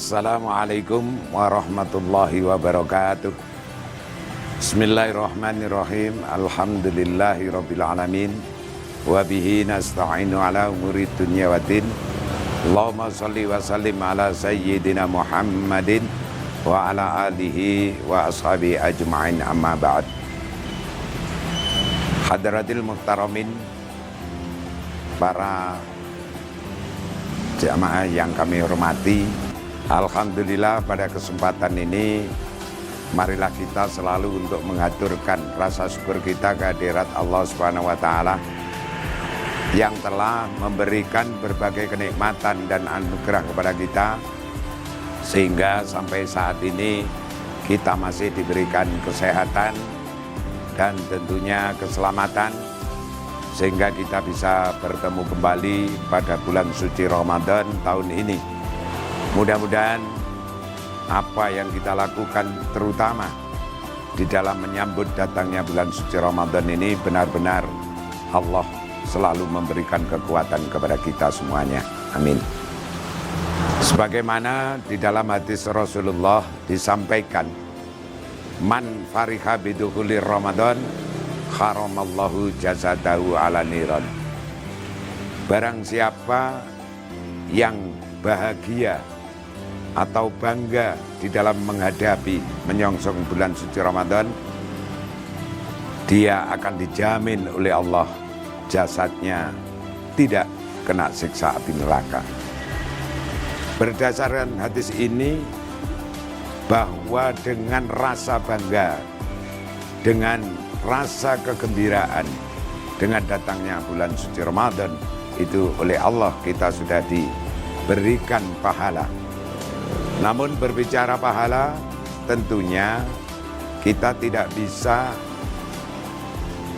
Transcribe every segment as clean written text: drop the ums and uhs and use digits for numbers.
Assalamualaikum warahmatullahi wabarakatuh. Bismillahirrahmanirrahim. Alhamdulillahi rabbil alamin. Wa bihi nasta'inu ala umuri dunya waddin. Allahumma salli wa sallim ala sayyidina Muhammadin wa ala alihi wa ashabihi ajma'in, amma ba'd. Hadratil muhtaramin, para jamaah yang kami hormati, alhamdulillah pada kesempatan ini marilah kita selalu untuk mengaturkan rasa syukur kita kehadirat Allah Subhanahu wa taala yang telah memberikan berbagai kenikmatan dan anugerah kepada kita, sehingga sampai saat ini kita masih diberikan kesehatan dan tentunya keselamatan, sehingga kita bisa bertemu kembali pada bulan suci Ramadan tahun ini. Mudah-mudahan apa yang kita lakukan terutama di dalam menyambut datangnya bulan suci Ramadan ini benar-benar Allah selalu memberikan kekuatan kepada kita semuanya. Amin. Sebagaimana di dalam hadis Rasulullah disampaikan, man fariha bidukhuli Ramadan haramallahu jazadahu ala niran. Barang siapa yang bahagia atau bangga di dalam menghadapi menyongsong bulan suci Ramadan, dia akan dijamin oleh Allah jasadnya tidak kena siksa api neraka. Berdasarkan hadis ini, bahwa dengan rasa bangga, dengan rasa kegembiraan dengan datangnya bulan suci Ramadan itu oleh Allah kita sudah diberikan pahala. Namun berbicara pahala, tentunya kita tidak bisa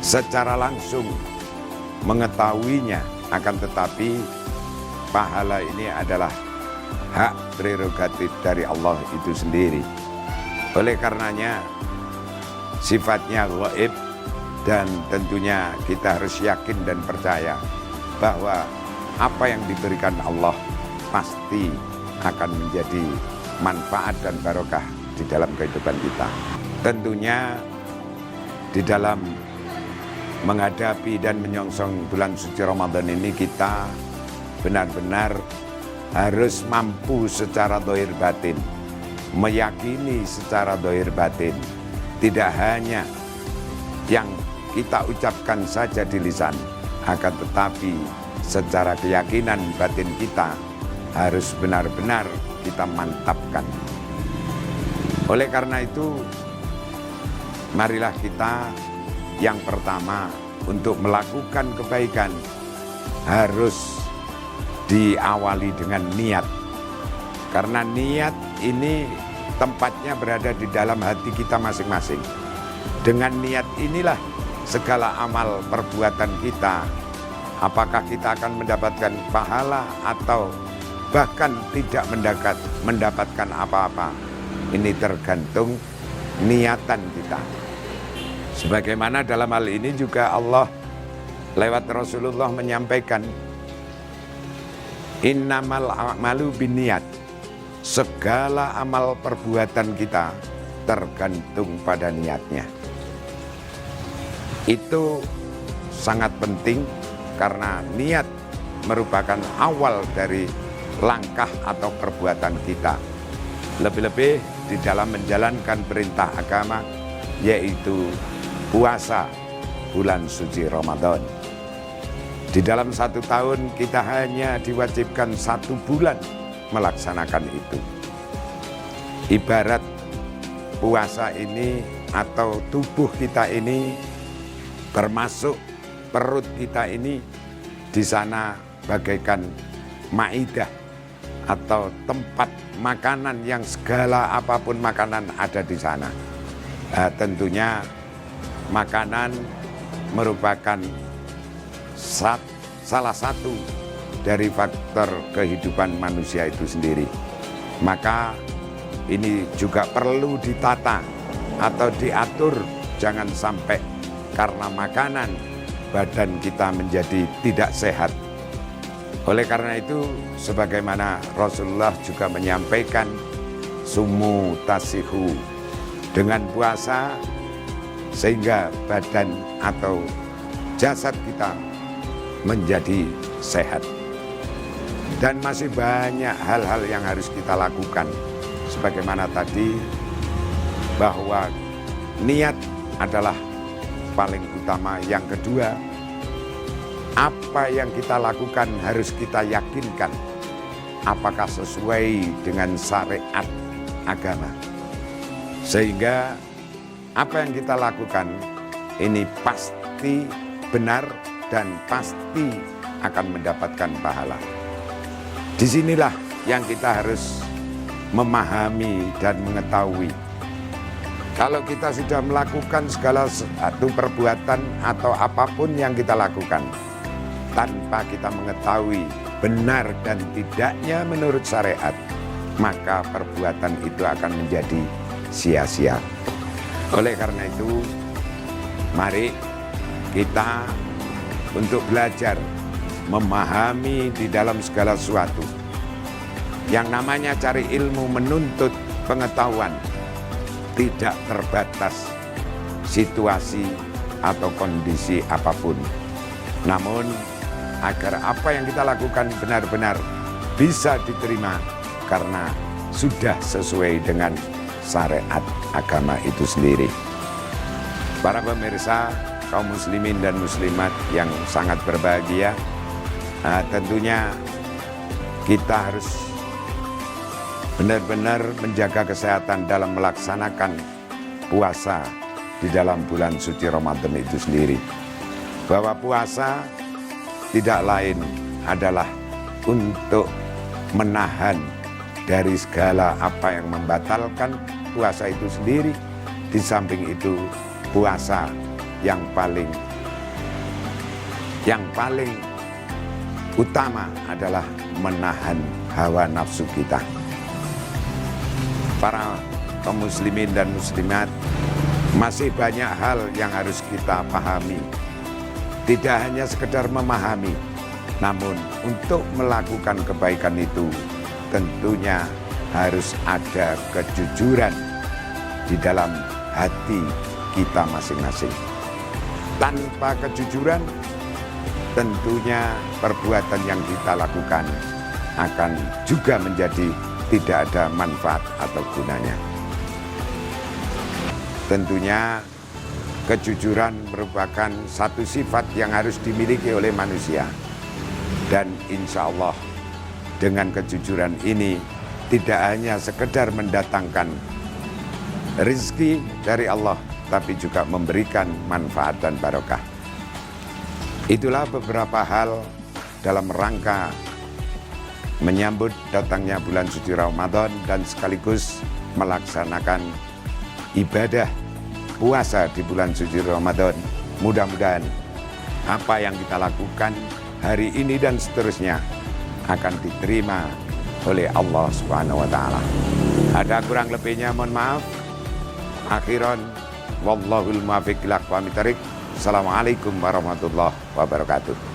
secara langsung mengetahuinya, akan tetapi pahala ini adalah hak prerogatif dari Allah itu sendiri. Oleh karenanya sifatnya gaib, dan tentunya kita harus yakin dan percaya bahwa apa yang diberikan Allah pasti akan menjadi manfaat dan barokah di dalam kehidupan kita. Tentunya di dalam menghadapi dan menyongsong bulan suci Ramadan ini kita benar-benar harus mampu secara dohir batin, meyakini secara dohir batin, tidak hanya yang kita ucapkan saja di lisan, akan tetapi secara keyakinan batin kita harus benar-benar kita mantapkan. Oleh karena itu, marilah kita yang pertama untuk melakukan kebaikan harus diawali dengan niat. Karena niat ini tempatnya berada di dalam hati kita masing-masing. Dengan niat inilah segala amal perbuatan kita, apakah kita akan mendapatkan pahala atau bahkan tidak mendapatkan apa-apa, ini tergantung niatan kita. Sebagaimana dalam hal ini juga Allah lewat Rasulullah menyampaikan, innamal a'malu binniyat, segala amal perbuatan kita tergantung pada niatnya. Itu sangat penting karena niat merupakan awal dari langkah atau perbuatan kita. Lebih-lebih di dalam menjalankan perintah agama, yaitu puasa bulan suci Ramadan. Di dalam 1 tahun kita hanya diwajibkan 1 bulan melaksanakan itu. Ibarat puasa ini atau tubuh kita ini, termasuk perut kita ini, di sana bagaikan maidah atau tempat makanan yang segala apapun makanan ada di sana. Tentunya makanan merupakan salah satu dari faktor kehidupan manusia itu sendiri. Maka ini juga perlu ditata atau diatur, jangan sampai karena makanan badan kita menjadi tidak sehat. Oleh karena itu, sebagaimana Rasulullah juga menyampaikan, sumu tasihu, dengan puasa sehingga badan atau jasad kita menjadi sehat. Dan masih banyak hal-hal yang harus kita lakukan. Sebagaimana tadi, bahwa niat adalah paling utama. Yang kedua, apa yang kita lakukan harus kita yakinkan apakah sesuai dengan syariat agama. Sehingga apa yang kita lakukan ini pasti benar dan pasti akan mendapatkan pahala. Disinilah yang kita harus memahami dan mengetahui. Kalau kita sudah melakukan segala satu perbuatan atau apapun yang kita lakukan tanpa kita mengetahui benar dan tidaknya menurut syariat, maka perbuatan itu akan menjadi sia-sia. Oleh karena itu, mari kita untuk belajar memahami di dalam segala sesuatu. Yang namanya cari ilmu, menuntut pengetahuan, tidak terbatas situasi atau kondisi apapun. Namun agar apa yang kita lakukan benar-benar bisa diterima karena sudah sesuai dengan syariat agama itu sendiri. Para pemirsa, kaum muslimin dan muslimat yang sangat berbahagia, tentunya kita harus benar-benar menjaga kesehatan dalam melaksanakan puasa di dalam bulan suci Ramadan itu sendiri. Bahwa puasa tidak lain adalah untuk menahan dari segala apa yang membatalkan puasa itu sendiri. Di samping itu, puasa yang paling utama adalah menahan hawa nafsu kita. Para kaum muslimin dan muslimat, masih banyak hal yang harus kita pahami. Tidak hanya sekedar memahami, namun untuk melakukan kebaikan itu tentunya harus ada kejujuran di dalam hati kita masing-masing. Tanpa kejujuran, tentunya perbuatan yang kita lakukan akan juga menjadi tidak ada manfaat atau gunanya. Tentunya kejujuran merupakan satu sifat yang harus dimiliki oleh manusia. Dan insya Allah dengan kejujuran ini tidak hanya sekedar mendatangkan rezeki dari Allah, tapi juga memberikan manfaat dan barokah. Itulah beberapa hal dalam rangka menyambut datangnya bulan suci Ramadan dan sekaligus melaksanakan ibadah puasa di bulan suci Ramadan. Mudah-mudahan apa yang kita lakukan hari ini dan seterusnya akan diterima oleh Allah Subhanahu wa taala. Ada kurang lebihnya mohon maaf. Akhiran wallahul muwaffiq ila aqwamit thoriq. Assalamualaikum warahmatullahi wabarakatuh.